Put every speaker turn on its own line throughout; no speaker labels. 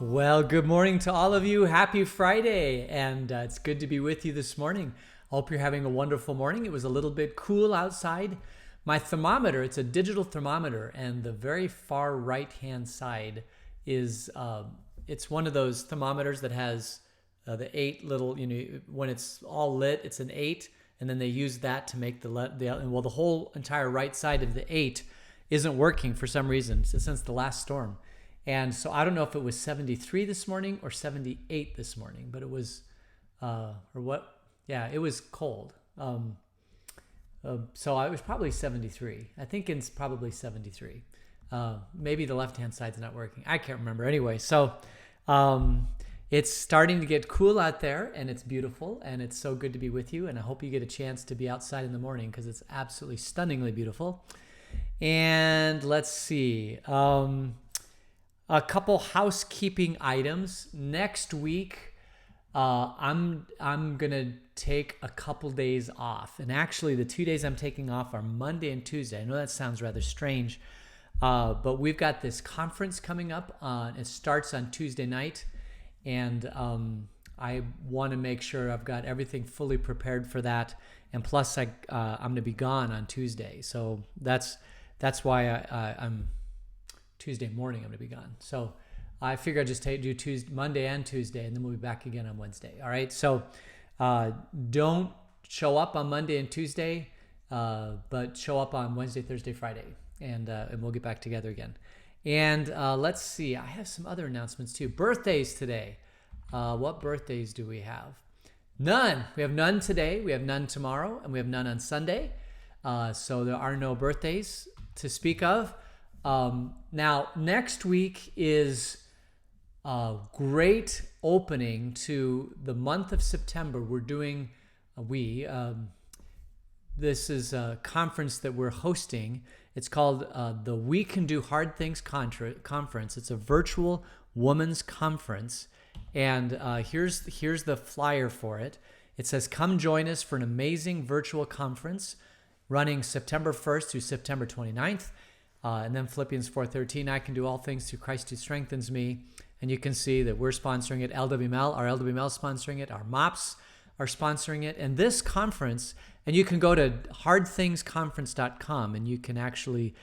Well, good morning to all of you. Happy Friday, and it's good to be with you this morning. I hope you're having a wonderful morning. It was a little bit cool outside. My thermometer, it's a digital thermometer, and the very far right-hand side is, it's one of those thermometers that has the 8 little, when it's all lit, it's an 8, and then they use that to make the whole entire right side of the 8 isn't working for some reason since the last storm. And so I don't know if it was 73 this morning or 78 this morning, but it was, or what? Yeah, it was cold. So I was probably 73. I think it's probably 73. Maybe the left-hand side's not working. I can't remember. Anyway, so it's starting to get cool out there, and it's beautiful, and it's so good to be with you. And I hope you get a chance to be outside in the morning because it's absolutely stunningly beautiful. And let's see. A couple housekeeping items. Next week, I'm gonna take a couple days off, and actually, the 2 days I'm taking off are Monday and Tuesday. I know that sounds rather strange, but we've got this conference coming up. It starts on Tuesday night, and I want to make sure I've got everything fully prepared for that. And plus, I'm gonna be gone on Tuesday, so that's why I'm. Tuesday morning I'm going to be gone. So I figure I'd just do Tuesday, Monday and Tuesday, and then we'll be back again on Wednesday. All right. So don't show up on Monday and Tuesday, but show up on Wednesday, Thursday, Friday, and we'll get back together again. And let's see. I have some other announcements too. Birthdays today. What birthdays do we have? None. We have none today. We have none tomorrow, and we have none on Sunday. So there are no birthdays to speak of. Now, next week is a great opening to the month of September. We're doing, this is a conference that we're hosting. It's called the We Can Do Hard Things Conference. It's a virtual women's conference. And here's the flyer for it. It says, come join us for an amazing virtual conference running September 1st through September 29th. And then Philippians 4:13, I can do all things through Christ who strengthens me. And you can see that we're sponsoring it. Our LWML is sponsoring it. Our MOPS are sponsoring it. And this conference, and you can go to hardthingsconference.com and you can actually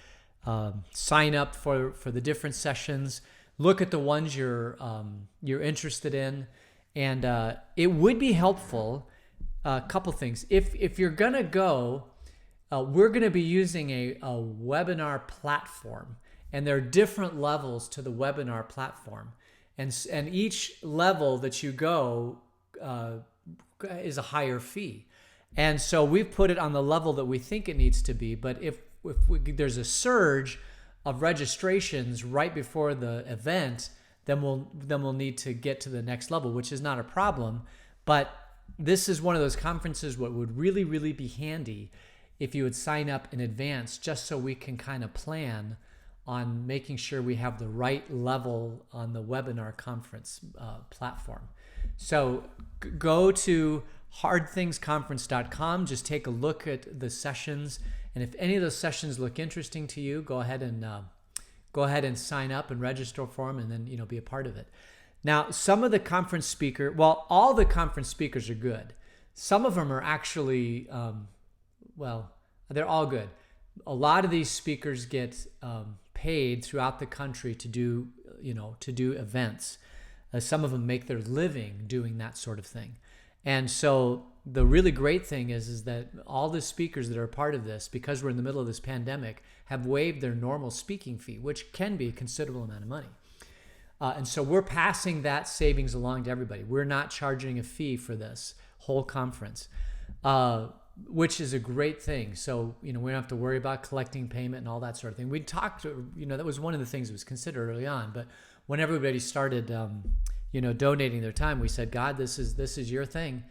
sign up for the different sessions. Look at the ones you're interested in. And it would be helpful, a couple things. If you're going to go, we're going to be using a webinar platform, and there are different levels to the webinar platform, and each level that you go is a higher fee, and so we've put it on the level that we think it needs to be. But if there's a surge of registrations right before the event, then we'll need to get to the next level, which is not a problem. But this is one of those conferences what would really, really be handy if you would sign up in advance, just so we can kind of plan on making sure we have the right level on the webinar conference platform. So go to hardthingsconference.com, just take a look at the sessions, and if any of those sessions look interesting to you, go ahead and sign up and register for them, and then be a part of it. Now, some of the conference speakers, well, all the conference speakers are good. Some of them are actually they're all good. A lot of these speakers get paid throughout the country to do events. Some of them make their living doing that sort of thing. And so the really great thing is that all the speakers that are a part of this, because we're in the middle of this pandemic, have waived their normal speaking fee, which can be a considerable amount of money. And so we're passing that savings along to everybody. We're not charging a fee for this whole conference. Which is a great thing. So, we don't have to worry about collecting payment and all that sort of thing. We talked, that was one of the things that was considered early on. But when everybody started, donating their time, we said, God, this is your thing.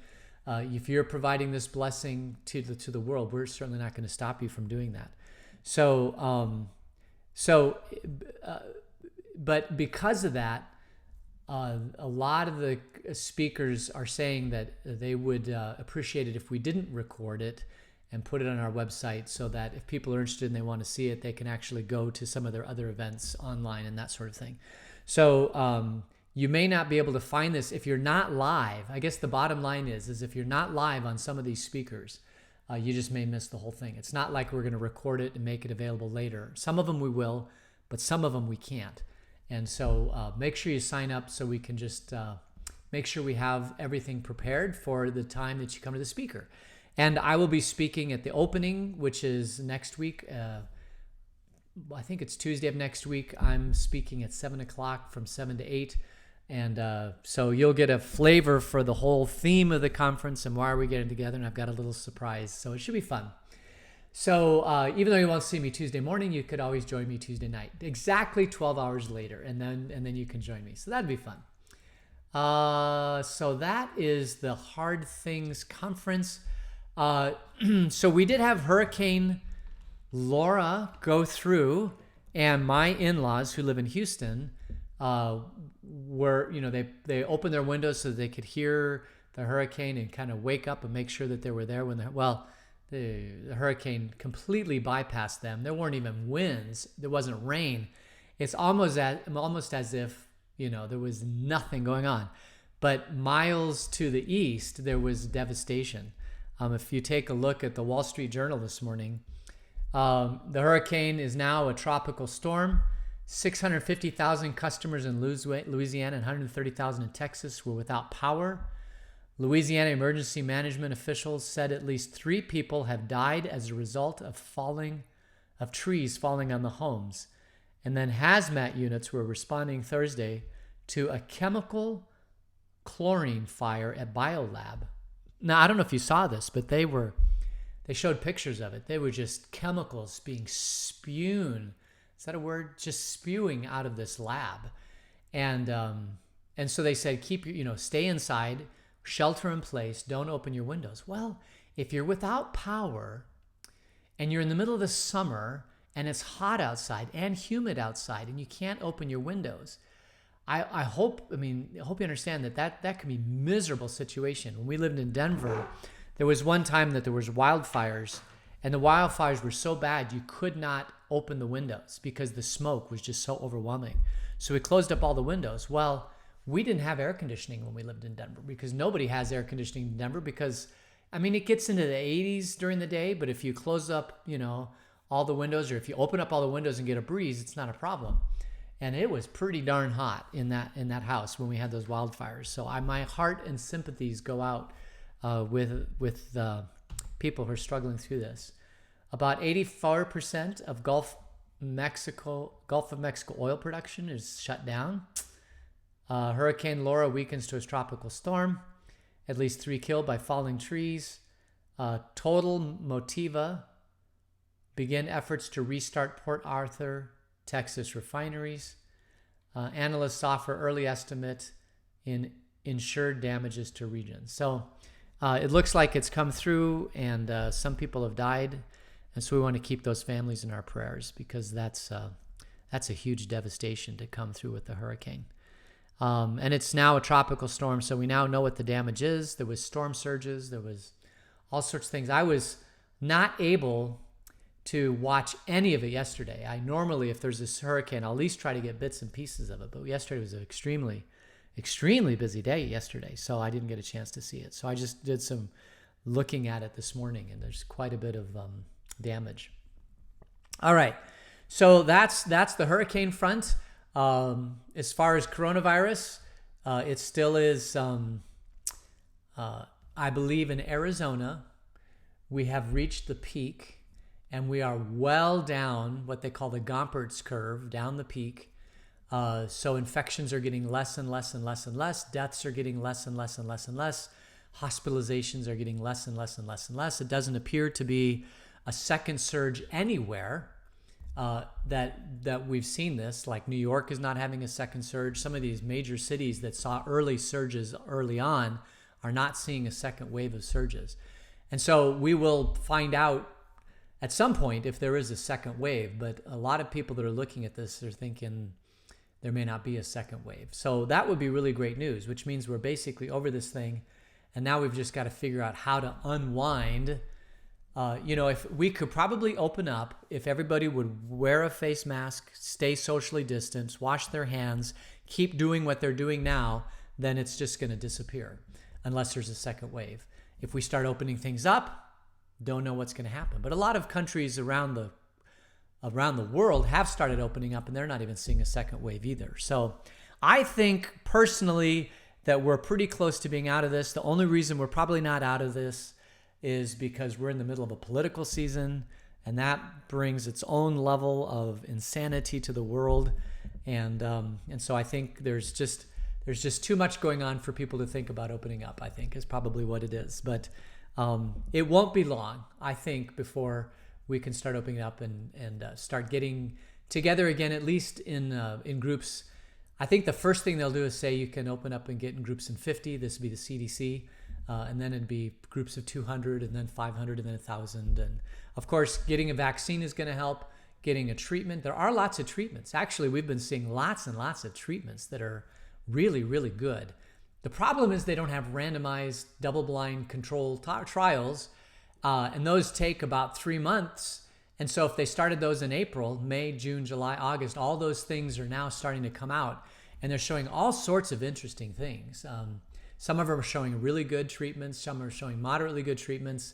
If you're providing this blessing to the world, we're certainly not going to stop you from doing that. But because of that, a lot of the speakers are saying that they would appreciate it if we didn't record it and put it on our website, so that if people are interested and they want to see it, they can actually go to some of their other events online and that sort of thing. So You may not be able to find this if you're not live. I guess the bottom line is if you're not live on some of these speakers, you just may miss the whole thing. It's not like we're going to record it and make it available later. Some of them we will, but some of them we can't. And so make sure you sign up so we can just make sure we have everything prepared for the time that you come to the speaker. And I will be speaking at the opening, which is next week. I think it's Tuesday of next week. I'm speaking at 7 o'clock from 7 to 8. And so you'll get a flavor for the whole theme of the conference and why are we getting together. And I've got a little surprise. So it should be fun. So even though you won't see me Tuesday morning, you could always join me Tuesday night, exactly 12 hours later. And then you can join me. So that'd be fun. So that is the Hard Things Conference. So we did have Hurricane Laura go through, and my in-laws who live in Houston were, they opened their windows so they could hear the hurricane and kind of wake up and make sure that they were there when the hurricane completely bypassed them. There weren't even winds. There wasn't rain. It's almost as if, there was nothing going on. But miles to the east, there was devastation. If you take a look at the Wall Street Journal this morning, the hurricane is now a tropical storm. 650,000 customers in Louisiana and 130,000 in Texas were without power. Louisiana emergency management officials said at least 3 people have died as a result of trees falling on the homes. And then hazmat units were responding Thursday to a chemical chlorine fire at BioLab. Now, I don't know if you saw this, but they showed pictures of it. They were just chemicals being spewed. Is that a word? Just spewing out of this lab. And so they said, stay inside, shelter in place, don't open your windows. Well, if you're without power and you're in the middle of the summer and it's hot outside and humid outside and you can't open your windows, I hope you understand that can be a miserable situation. When we lived in Denver, there was one time that there was wildfires, and the wildfires were so bad you could not open the windows because the smoke was just so overwhelming. So we closed up all the windows. Well, we didn't have air conditioning when we lived in Denver because nobody has air conditioning in Denver because, it gets into the 80s during the day, but if you close up, all the windows, or if you open up all the windows and get a breeze, it's not a problem. And it was pretty darn hot in that house when we had those wildfires. So my heart and sympathies go out with people who are struggling through this. About 84% of Gulf of Mexico oil production is shut down. Hurricane Laura weakens to a tropical storm. At least 3 killed by falling trees. Total Motiva begin efforts to restart Port Arthur, Texas refineries. Analysts offer early estimate in insured damages to regions. So it looks like it's come through, and some people have died. And so we want to keep those families in our prayers because that's a huge devastation to come through with the hurricane. And it's now a tropical storm, so we now know what the damage is. There was storm surges. There was all sorts of things. I was not able to watch any of it yesterday. I normally, if there's this hurricane, I'll at least try to get bits and pieces of it. But yesterday was an extremely, extremely busy day yesterday, so I didn't get a chance to see it. So I just did some looking at it this morning, and there's quite a bit of damage. All right, so that's the hurricane front. As far as coronavirus, it still is, I believe in Arizona, we have reached the peak. And we are well down what they call the Gompertz curve, down the peak. So infections are getting less and less and less and less. Deaths are getting less and less and less and less. Hospitalizations are getting less and less and less and less. It doesn't appear to be a second surge anywhere that we've seen this. Like New York is not having a second surge. Some of these major cities that saw early surges early on are not seeing a second wave of surges. And so we will find out at some point if there is a second wave, but a lot of people that are looking at this are thinking there may not be a second wave. So that would be really great news, which means we're basically over this thing, and now we've just got to figure out how to unwind if we could probably open up, if everybody would wear a face mask, stay socially distanced, wash their hands, keep doing what they're doing now, then it's just going to disappear unless there's a second wave. If we start opening things up, don't know what's going to happen. But a lot of countries around the world have started opening up, and they're not even seeing a second wave either. So I think personally that we're pretty close to being out of this. The only reason we're probably not out of this is because we're in the middle of a political season, and that brings its own level of insanity to the world. And so I think there's just too much going on for people to think about opening up, I think, is probably what it is. But it won't be long, I think, before we can start opening up and start getting together again, at least in groups. I think the first thing they'll do is say you can open up and get in groups in 50. This would be the CDC. And then it'd be groups of 200, and then 500, and then 1,000. And of course, getting a vaccine is going to help. Getting a treatment. There are lots of treatments. Actually, we've been seeing lots and lots of treatments that are really, really good. The problem is they don't have randomized, double-blind controlled trials, and those take about 3 months. And so if they started those in April, May, June, July, August, all those things are now starting to come out, and they're showing all sorts of interesting things. Some of them are showing really good treatments. Some are showing moderately good treatments.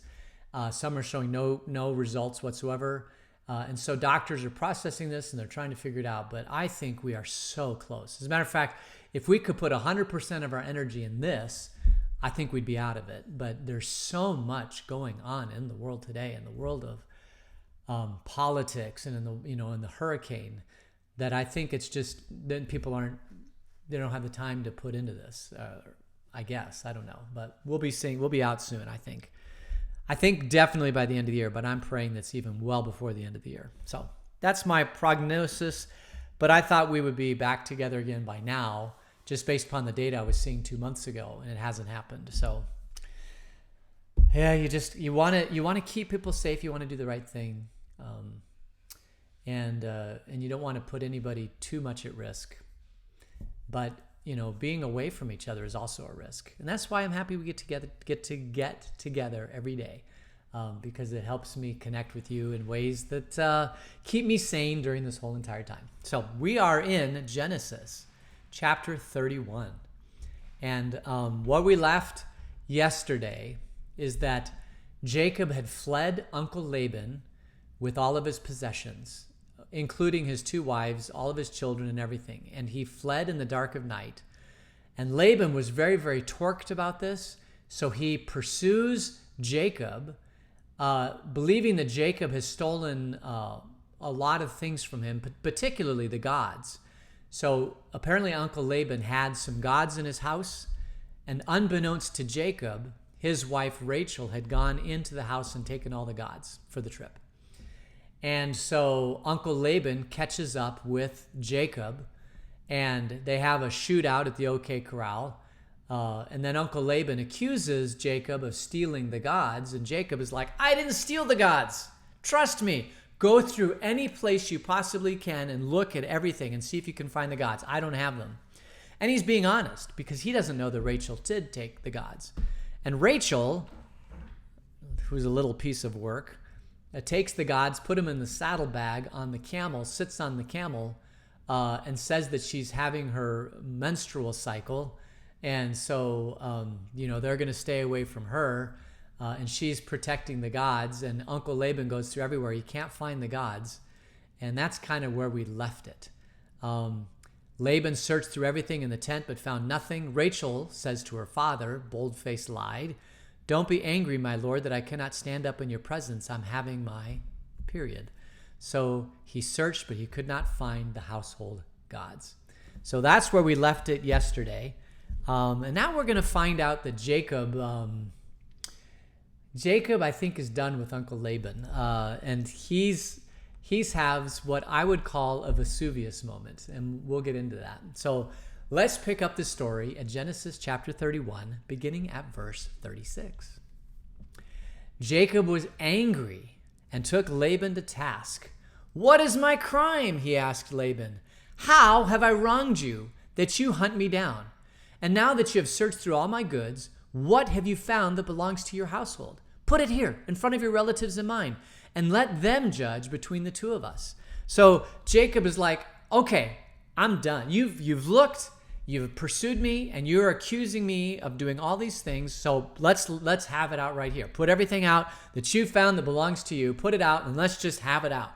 Some are showing no results whatsoever. And so doctors are processing this, and they're trying to figure it out. But I think we are so close. As a matter of fact, if we could put 100% of our energy in this, I think we'd be out of it. But there's so much going on in the world today, in the world of politics and in the hurricane, that I think it's just then they don't have the time to put into this. I guess, I don't know, but we'll be out soon, I think. I think definitely by the end of the year, but I'm praying that's even well before the end of the year. So that's my prognosis, but I thought we would be back together again by now, just based upon the data I was seeing 2 months ago, and it hasn't happened. So yeah, you want to keep people safe. You want to do the right thing, and you don't want to put anybody too much at risk. But being away from each other is also a risk. And that's why I'm happy we get together every day, because it helps me connect with you in ways that keep me sane during this whole entire time. So we are in Genesis chapter 31. And what we left yesterday is that Jacob had fled Uncle Laban with all of his possessions, including his 2 wives, all of his children and everything. And he fled in the dark of night. And Laban was very, very torqued about this. So he pursues Jacob, believing that Jacob has stolen a lot of things from him, particularly the gods. So apparently Uncle Laban had some gods in his house. And unbeknownst to Jacob, his wife Rachel had gone into the house and taken all the gods for the trip. And so Uncle Laban catches up with Jacob, and they have a shootout at the OK Corral. And then Uncle Laban accuses Jacob of stealing the gods, and Jacob is like, I didn't steal the gods. Trust me. Go through any place you possibly can and look at everything and see if you can find the gods. I don't have them. And he's being honest because he doesn't know that Rachel did take the gods. And Rachel, who's a little piece of work, takes the gods, put them in the saddlebag on the camel, sits on the camel, and says that she's having her menstrual cycle. And so, they're going to stay away from her. And she's protecting the gods. And Uncle Laban goes through everywhere. He can't find the gods. And that's kind of where we left it. Laban searched through everything in the tent but found nothing. Rachel says to her father, bold-faced lied, don't be angry, my lord, that I cannot stand up in your presence. I'm having my period. So he searched, but he could not find the household gods. So that's where we left it yesterday. And now we're going to find out that Jacob, I think, is done with Uncle Laban. And he's has what I would call a Vesuvius moment. And we'll get into that. So let's pick up the story at Genesis chapter 31, beginning at verse 36. Jacob was angry and took Laban to task. What is my crime? He asked Laban. How have I wronged you that you hunt me down? And now that you have searched through all my goods, what have you found that belongs to your household? Put it here in front of your relatives and mine, and let them judge between the two of us. So Jacob is like, okay, I'm done. You've looked, you've pursued me, and you're accusing me of doing all these things. So let's have it out right here. Put everything out that you found that belongs to you. Put it out, and let's just have it out,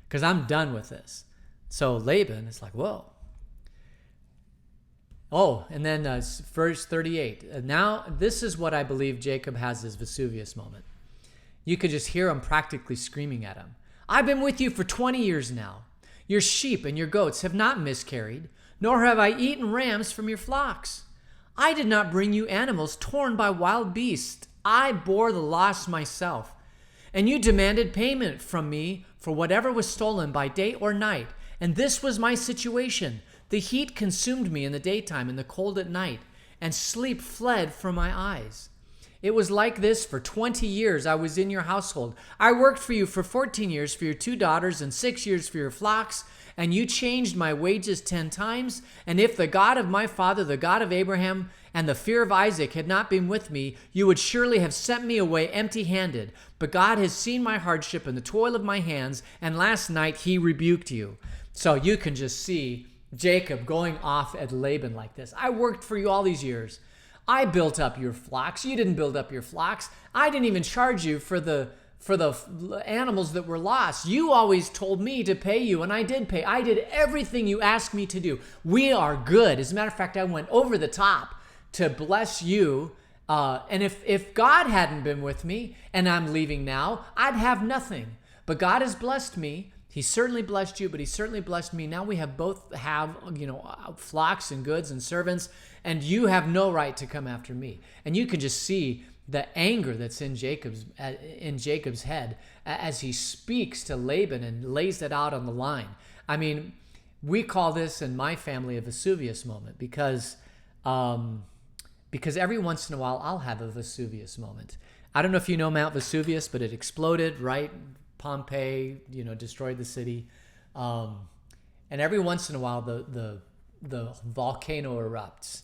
because I'm done with this. So Laban is like, whoa. Oh, and then verse 38. Now, this is what I believe Jacob has his Vesuvius moment. You could just hear him practically screaming at him. I've been with you for 20 years now. Your sheep and your goats have not miscarried, nor have I eaten rams from your flocks. I did not bring you animals torn by wild beasts. I bore the loss myself. And you demanded payment from me for whatever was stolen by day or night. And this was my situation. The heat consumed me in the daytime and the cold at night, and sleep fled from my eyes. It was like this for 20 years I was in your household. I worked for you for 14 years for your 2 daughters and 6 years for your flocks, and you changed my wages 10 times. And if the God of my father, the God of Abraham, and the fear of Isaac had not been with me, you would surely have sent me away empty-handed. But God has seen my hardship and the toil of my hands, and last night he rebuked you. So you can just see Jacob going off at Laban like this. I worked for you all these years. I built up your flocks. You didn't build up your flocks. I didn't even charge you for the animals that were lost. You always told me to pay you, and I did pay. I did everything you asked me to do. We are good. As a matter of fact, I went over the top to bless you. And if God hadn't been with me and I'm leaving now, I'd have nothing. But God has blessed me. He certainly blessed you, but he certainly blessed me. Now we both have, flocks and goods and servants, and you have no right to come after me. And you can just see the anger that's in Jacob's head as he speaks to Laban and lays it out on the line. I mean, we call this in my family a Vesuvius moment because every once in a while I'll have a Vesuvius moment. I don't know if you know Mount Vesuvius, but it exploded, right? Pompeii, destroyed the city. And every once in a while, the volcano erupts.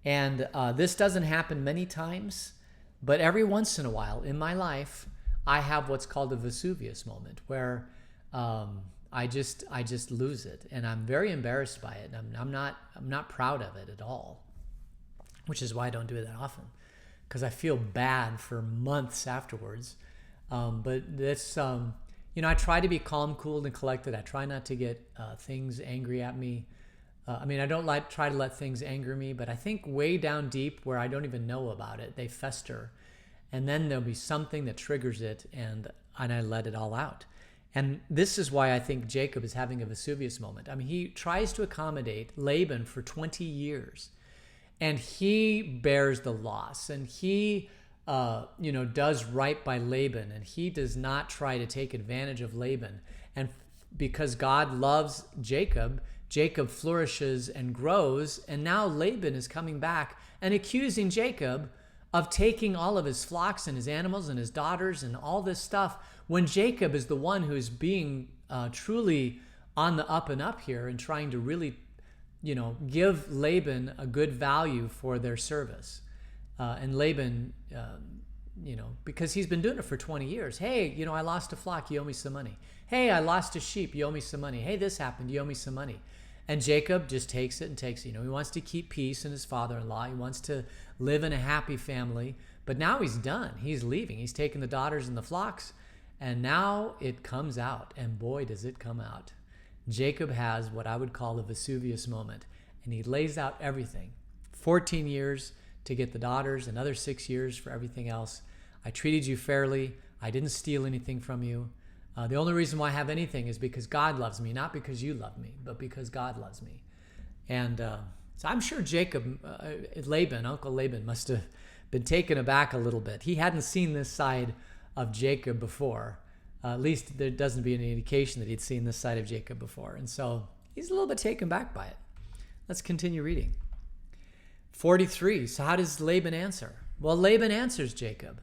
And this doesn't happen many times, but every once in a while in my life, I have what's called a Vesuvius moment where I just lose it. And I'm very embarrassed by it. And I'm not proud of it at all, which is why I don't do it that often, because I feel bad for months afterwards. But this, I try to be calm, cool, and collected. I try not to get things angry at me. I don't try to let things anger me, but I think way down deep where I don't even know about it, they fester. And then there'll be something that triggers it, and I let it all out. And this is why I think Jacob is having a Vesuvius moment. He tries to accommodate Laban for 20 years, and he bears the loss, and he does right by Laban, and he does not try to take advantage of Laban. And because God loves Jacob, Jacob flourishes and grows, and now Laban is coming back and accusing Jacob of taking all of his flocks and his animals and his daughters and all this stuff, when Jacob is the one who's being truly on the up and up here and trying to really, give Laban a good value for their service. And Laban, because he's been doing it for 20 years. Hey, I lost a flock, you owe me some money. Hey, I lost a sheep, you owe me some money. Hey, this happened, you owe me some money. And Jacob just takes it and takes it. He wants to keep peace in his father-in-law. He wants to live in a happy family. But now he's done. He's leaving. He's taken the daughters and the flocks. And now it comes out. And boy, does it come out. Jacob has what I would call a Vesuvius moment. And he lays out everything. 14 years to get the daughters, another 6 years for everything else. I treated you fairly. I didn't steal anything from you. The only reason why I have anything is because God loves me, not because you love me, but because God loves me. And so I'm sure Uncle Laban must have been taken aback a little bit. He hadn't seen this side of Jacob before. At least there doesn't be any indication that he'd seen this side of Jacob before. And so he's a little bit taken back by it. Let's continue reading. 43. So how does Laban answer? Well, Laban answers Jacob,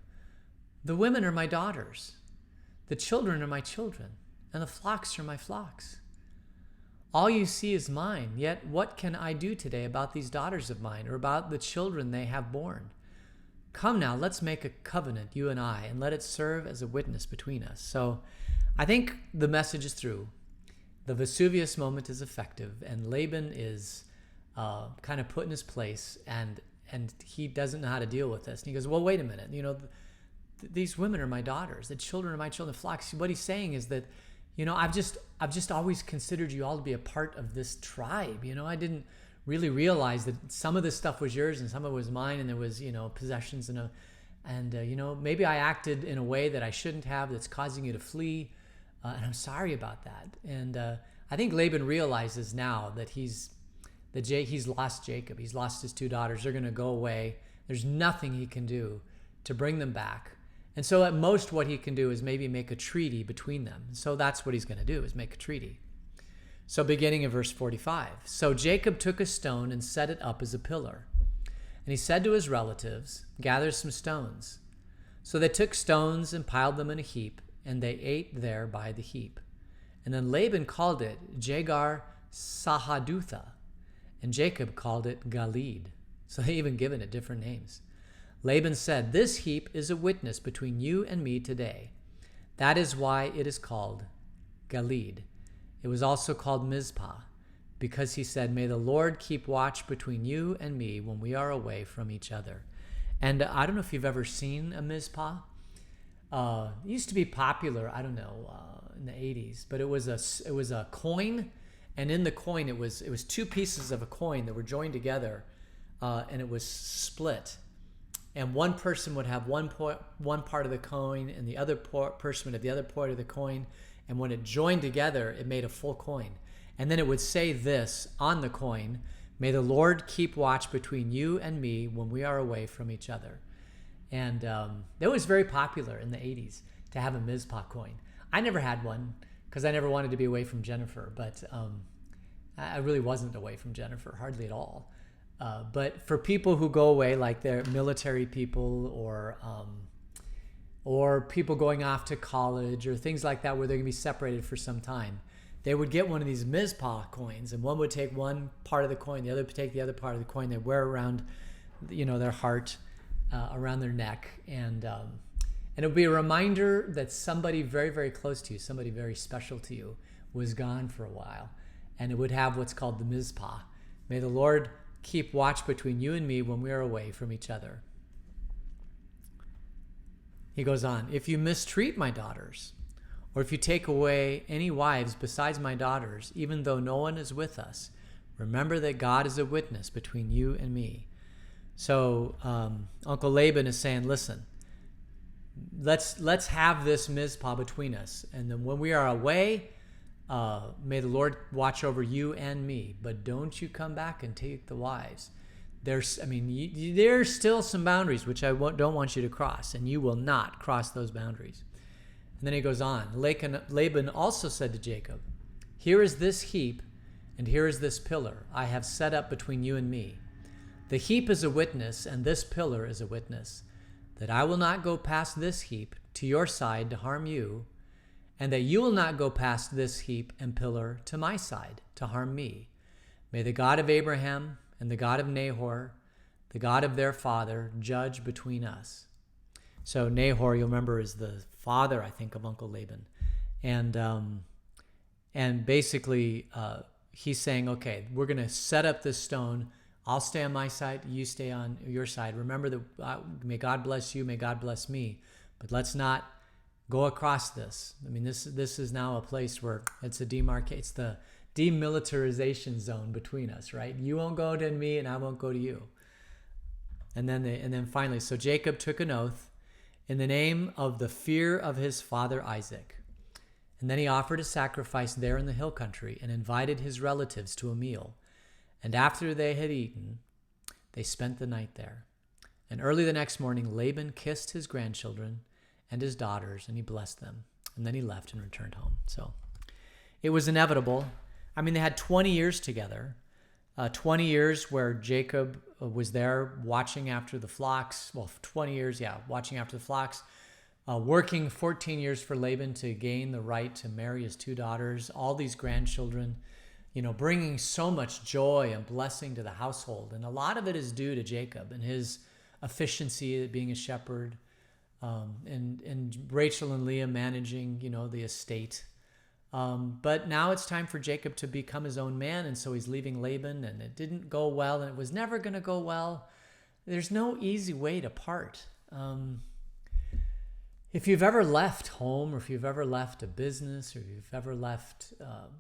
"The women are my daughters. The children are my children, and the flocks are my flocks. All you see is mine, yet what can I do today about these daughters of mine, or about the children they have borne? Come now, let's make a covenant, you and I, and let it serve as a witness between us. So I think the message is through. The Vesuvius moment is effective, and Laban is kind of put in his place, and he doesn't know how to deal with this. And he goes, well, wait a minute. These women are my daughters. The children are my children. The flocks. What he's saying is that, I've just always considered you all to be a part of this tribe. I didn't really realize that some of this stuff was yours and some of it was mine, and there was, possessions and maybe I acted in a way that I shouldn't have, that's causing you to flee. And I'm sorry about that. And I think Laban realizes now that he's lost Jacob. He's lost his two daughters. They're going to go away. There's nothing he can do to bring them back. And so at most what he can do is maybe make a treaty between them. So that's what he's going to do, is make a treaty. So beginning in verse 45. So Jacob took a stone and set it up as a pillar. And he said to his relatives, gather some stones. So they took stones and piled them in a heap, and they ate there by the heap. And then Laban called it Jagar Sahadutha, and Jacob called it Galid. So they even given it different names. Laban said, this heap is a witness between you and me today. That is why it is called Galid. It was also called Mizpah, because he said, may the Lord keep watch between you and me when we are away from each other. And I don't know if you've ever seen a Mizpah. It used to be popular, I don't know, in the 80s, but it was a coin, and in the coin it was two pieces of a coin that were joined together, and it was split. And one person would have one part of the coin, and the other person would have the other part of the coin. And when it joined together, it made a full coin. And then it would say this on the coin, may the Lord keep watch between you and me when we are away from each other. And that was very popular in the 80s to have a Mizpah coin. I never had one because I never wanted to be away from Jennifer, but I really wasn't away from Jennifer, hardly at all. But for people who go away, like they're military people or people going off to college or things like that where they're going to be separated for some time, they would get one of these Mizpah coins, and one would take one part of the coin, the other would take the other part of the coin. They'd wear around, their heart, around their neck, and it would be a reminder that somebody very, very close to you, somebody very special to you, was gone for a while, and it would have what's called the Mizpah. May the Lord keep watch between you and me when we are away from each other. He goes on, if you mistreat my daughters, or if you take away any wives besides my daughters, even though no one is with us, remember that God is a witness between you and me. So Uncle Laban is saying, listen, let's have this Mizpah between us. And then when we are away, may the Lord watch over you and me, but don't you come back and take the wives. There's still some boundaries which I don't want you to cross, and you will not cross those boundaries. And then he goes on. Laban also said to Jacob, here is this heap, and here is this pillar I have set up between you and me. The heap is a witness, and this pillar is a witness, that I will not go past this heap to your side to harm you, and that you will not go past this heap and pillar to my side to harm me. May the God of Abraham and the God of Nahor, the God of their father, judge between us. So Nahor, you'll remember, is the father, I think, of Uncle Laban. And basically, he's saying, okay, we're going to set up this stone. I'll stay on my side, you stay on your side. Remember that may God bless you, may God bless me, but let's not go across this. This is now a place where it's it's the demilitarization zone between us, right? You won't go to me, and I won't go to you. And then finally, so Jacob took an oath in the name of the fear of his father Isaac. And then he offered a sacrifice there in the hill country and invited his relatives to a meal. And after they had eaten, they spent the night there. And early the next morning, Laban kissed his grandchildren and his daughters, and he blessed them. And then he left and returned home. So it was inevitable. They had 20 years together, 20 years where Jacob was there watching after the flocks. Well, 20 years, watching after the flocks, working 14 years for Laban to gain the right to marry his two daughters, all these grandchildren, bringing so much joy and blessing to the household. And a lot of it is due to Jacob and his efficiency at being a shepherd, and Rachel and Leah managing, the estate. But now it's time for Jacob to become his own man, and so he's leaving Laban, and it didn't go well, and it was never going to go well. There's no easy way to part. If you've ever left home, or if you've ever left a business, or if you've ever left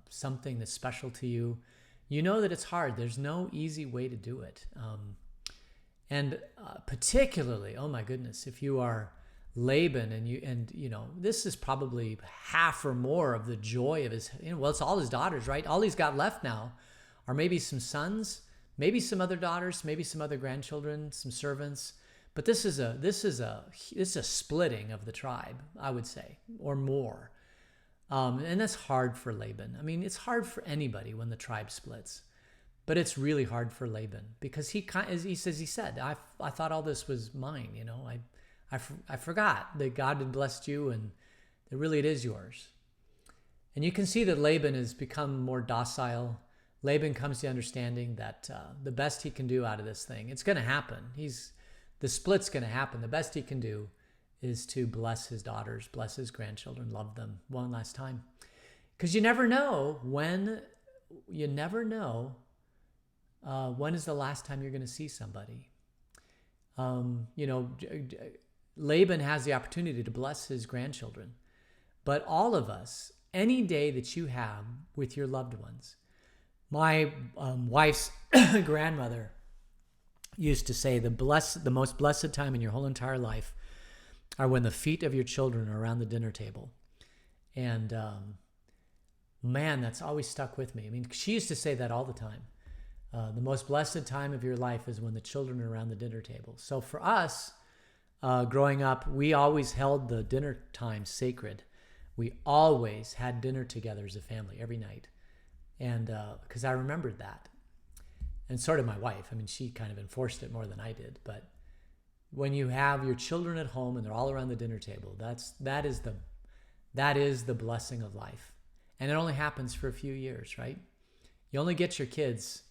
something that's special to you, you know that it's hard. There's no easy way to do it. And particularly, oh my goodness, if you are Laban and this is probably half or more of the joy of his, it's all his daughters, right? All he's got left now are maybe some sons, maybe some other daughters, maybe some other grandchildren, some servants. But this is a splitting of the tribe, I would say, or more. And that's hard for Laban. I mean, it's hard for anybody when the tribe splits, but it's really hard for Laban because he said, I thought all this was mine. I forgot that God had blessed you and that really it is yours. And you can see that Laban has become more docile. Laban comes to the understanding that the best he can do out of this thing, it's going to happen. The split's going to happen. The best he can do is to bless his daughters, bless his grandchildren, love them one last time. Because you never know when is the last time you're going to see somebody. Laban has the opportunity to bless his grandchildren. But all of us, any day that you have with your loved ones, my wife's grandmother used to say the most blessed time in your whole entire life are when the feet of your children are around the dinner table. And man, that's always stuck with me. I mean, she used to say that all the time. The most blessed time of your life is when the children are around the dinner table. So for us, growing up, we always held the dinner time sacred. We always had dinner together as a family every night. And because I remembered that. And so did my wife. I mean, she kind of enforced it more than I did. But when you have your children at home and they're all around the dinner table, that is the blessing of life. And it only happens for a few years, right? You only get your kids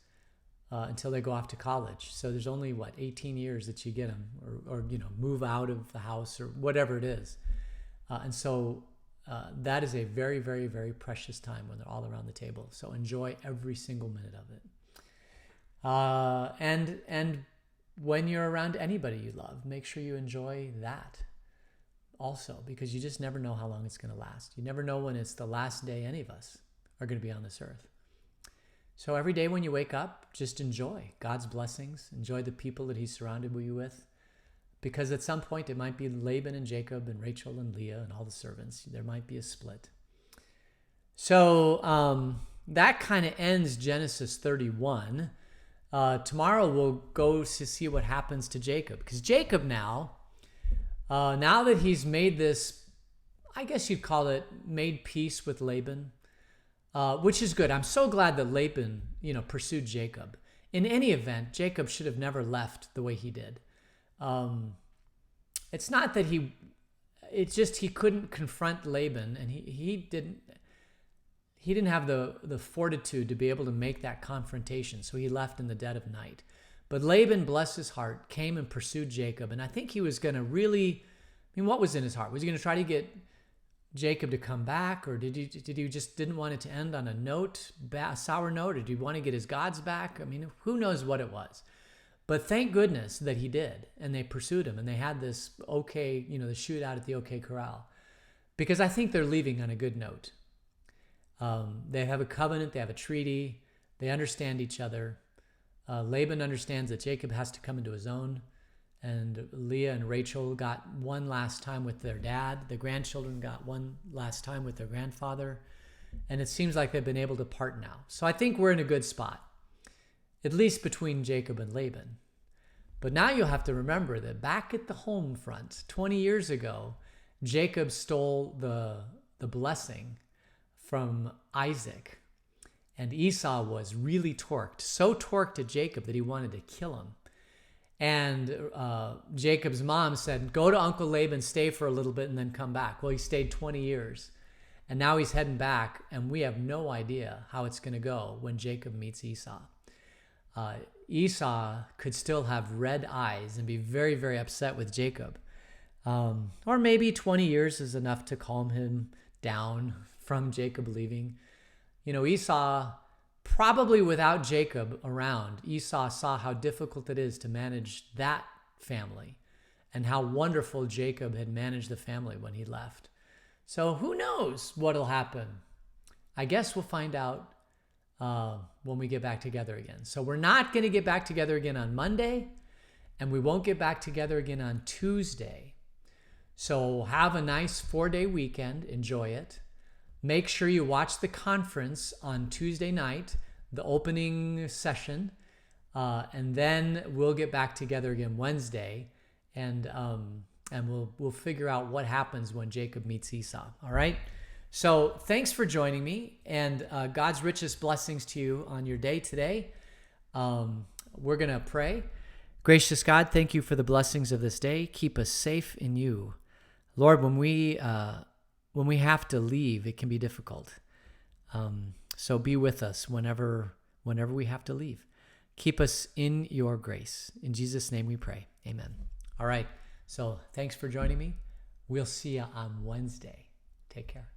until they go off to college. So there's only 18 years that you get them, or move out of the house or whatever it is. And so that is a very, very, very precious time when they're all around the table. So enjoy every single minute of it. And when you're around anybody you love, make sure you enjoy that also, because you just never know how long it's going to last. You never know when it's the last day any of us are going to be on this earth. So every day when you wake up, just enjoy God's blessings, enjoy the people that he's surrounded you with, because at some point it might be Laban and Jacob and Rachel and Leah and all the servants. There might be a split. So that kind of ends Genesis 31. Tomorrow we'll go to see what happens to Jacob, because Jacob now that he's made this, I guess you'd call it, made peace with Laban, which is good. I'm so glad that Laban, pursued Jacob. In any event, Jacob should have never left the way he did. It's not that it's just he couldn't confront Laban, and he didn't have the fortitude to be able to make that confrontation, so he left in the dead of night. But Laban, bless his heart, came and pursued Jacob, and I think he was going to really, what was in his heart? Was he going to try to get Jacob to come back, or did he just didn't want it to end on a sour note, or did he want to get his gods back? Who knows what it was. But thank goodness that he did, and they pursued him, and they had this the shootout at the OK Corral, because I think they're leaving on a good note. They have a covenant, they have a treaty, they understand each other. Laban understands that Jacob has to come into his own, and Leah and Rachel got one last time with their dad. The grandchildren got one last time with their grandfather, and it seems like they've been able to part now. So I think we're in a good spot, at least between Jacob and Laban. But now you'll have to remember that back at the home front, 20 years ago, Jacob stole the blessing from Isaac, and Esau was really torqued, so torqued at Jacob that he wanted to kill him. And Jacob's mom said, go to Uncle Laban, stay for a little bit, and then come back. Well, he stayed 20 years, and now he's heading back, and we have no idea how it's going to go when Jacob meets Esau. Esau could still have red eyes and be very, very upset with Jacob. Or maybe 20 years is enough to calm him down from Jacob leaving. Esau, probably without Jacob around, Esau saw how difficult it is to manage that family and how wonderful Jacob had managed the family when he left. So who knows what'll happen? I guess we'll find out when we get back together again. So we're not going to get back together again on Monday, and we won't get back together again on Tuesday. So have a nice 4-day weekend. Enjoy it. Make sure you watch the conference on Tuesday night, the opening session, and then we'll get back together again Wednesday, and we'll figure out what happens when Jacob meets Esau. All right. So thanks for joining me, and God's richest blessings to you on your day today. We're gonna pray. Gracious God, thank you for the blessings of this day. Keep us safe in you, Lord. When we have to leave, it can be difficult. So be with us whenever we have to leave. Keep us in your grace. In Jesus' name we pray. Amen. All right. So thanks for joining me. We'll see you on Wednesday. Take care.